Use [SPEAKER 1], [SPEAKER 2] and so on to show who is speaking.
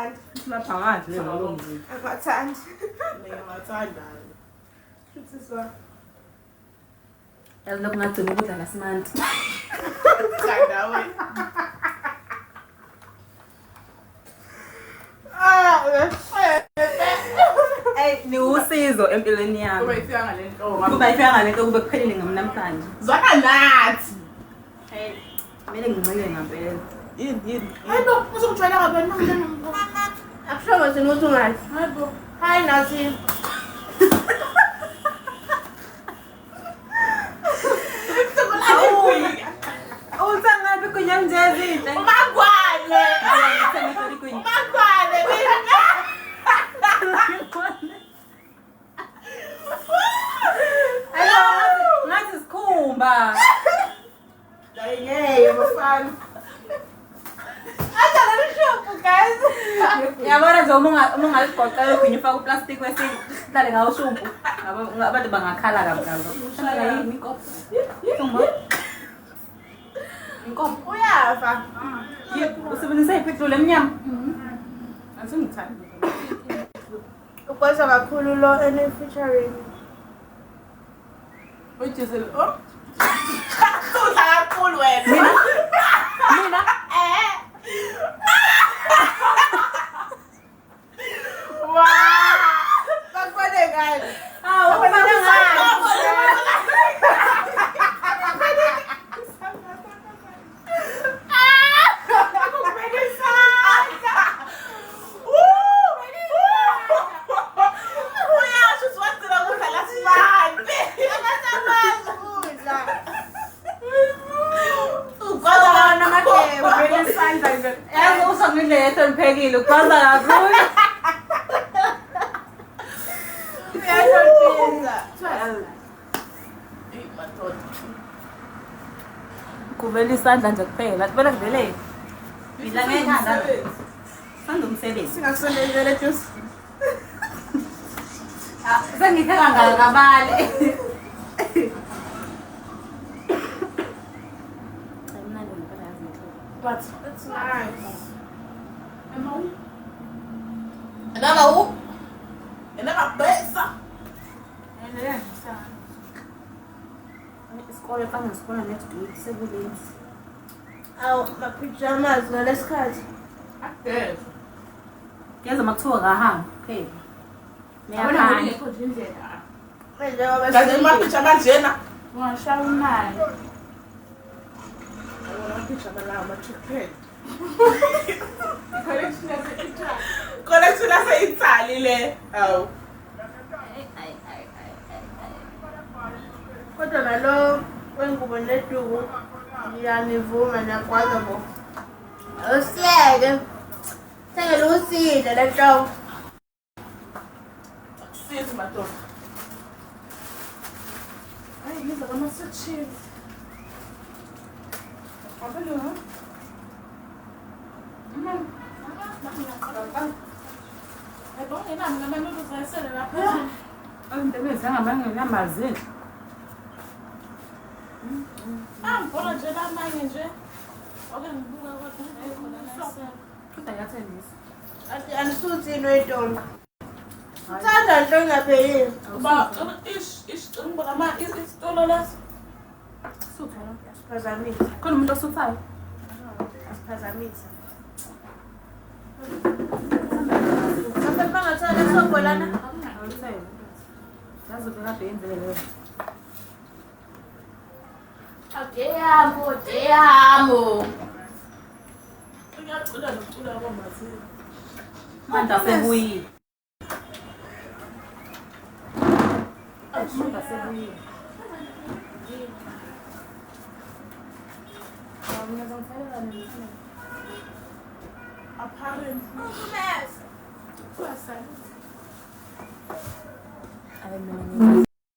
[SPEAKER 1] angathandi.
[SPEAKER 2] Silaphakathi le ngolomzi.
[SPEAKER 1] Angathandi.
[SPEAKER 3] Ngingathanda.
[SPEAKER 1] Futhi
[SPEAKER 2] Yazi lokho ngagcina ukudla lasimanti.
[SPEAKER 3] Kandawe.
[SPEAKER 2] Niwusizo empilweni yami.
[SPEAKER 3] Kube ifika ngalento.
[SPEAKER 2] Kuba ifika ngalento kube kuphelile namhlanje.
[SPEAKER 3] Zwana nathi.
[SPEAKER 2] Hey, kumele ngincike ngempela.
[SPEAKER 3] Yini.
[SPEAKER 1] hayibo uzongijwayela kabi namhlanje. Akusho ngathi uthi ungathi. Hayibo. Hayi nathi.
[SPEAKER 2] Usangabe kunyamjezile.
[SPEAKER 1] Umangwane. Umangwane.
[SPEAKER 2] Ngathi sikhumba.
[SPEAKER 1] Ngeke bafana. Acha la shophu guys.
[SPEAKER 2] Yabona nje uma ungaligoqela ugcina ufaka uplastic wesihlale ngawo shumpu. Abantu bangakhala kabuhlungu. Ushaya yini inkomo? Inkomo.
[SPEAKER 1] Uyafa.
[SPEAKER 2] Usebenzisa ipetrol emnyama? Asingithandi.
[SPEAKER 1] Ukwazi kakhulu lo ene featuring.
[SPEAKER 3] Ujizile. Oh. Udla kakhulu wena.
[SPEAKER 2] Mina?
[SPEAKER 1] Wow. Bakubone ngani?
[SPEAKER 2] Ubona ngani? Yazi usangile ethoniphekile ukwaza kakhulu. Kuvela isandla nje kuphela. Vele kuvele. Mina ngekhanda. Sanda umsebenzi.
[SPEAKER 1] Singakusondezele juice.
[SPEAKER 2] Sengipheka ngakabale.
[SPEAKER 1] But it's nice.
[SPEAKER 3] Another pesa.
[SPEAKER 2] Isikole fana sikhona next sebulenzi.
[SPEAKER 1] Aw, ma pajamas ngalesikhathi.
[SPEAKER 3] Yes.
[SPEAKER 2] Kuyeza makuthiwa kahamba phela.
[SPEAKER 3] Abona
[SPEAKER 2] Niyakhanya.
[SPEAKER 3] ngeke kodwa indlela.
[SPEAKER 1] Manje ngoba
[SPEAKER 3] Kaze mapicha kanjena.
[SPEAKER 1] ungashaya imali.
[SPEAKER 3] Abona mapicha balawo ma-chickpea. Collection yase-Italy le. Awu.
[SPEAKER 1] Kodwa nalo wengubo neduku ngiyanivuma nakwazi bo. Usiyeke. Sengele usile le nto.
[SPEAKER 3] Sis madoda. Ay, ngiza kwama-cheese. Abelo, ha? Yabona inami nama-noodles ayisele lapha.
[SPEAKER 2] Umsebenzi angamangeni.
[SPEAKER 3] Ngibona nje lamanye nje. Oke ngibuka kodwa ekhona nasele.
[SPEAKER 2] Kodwa yathembisa.
[SPEAKER 1] Ati anisuthi intombi. Uthanda nto ngaphelile.
[SPEAKER 3] Ba ngibona isitolo leso.
[SPEAKER 2] Sutha lo.
[SPEAKER 1] Asiphazamisa.
[SPEAKER 2] Khona umuntu osuthayo.
[SPEAKER 1] Asiphazamisa. Sasa bangathanda sobolana.
[SPEAKER 2] Awusayini. Yazi bekade yenzele leyo.
[SPEAKER 1] Te amo.
[SPEAKER 3] Ngiyacula nokucula kwamazini.
[SPEAKER 2] Manje asebuyile. Manje asebuyile.
[SPEAKER 3] Apparently.
[SPEAKER 1] Mess.
[SPEAKER 3] Suicide.
[SPEAKER 2] Ay, mina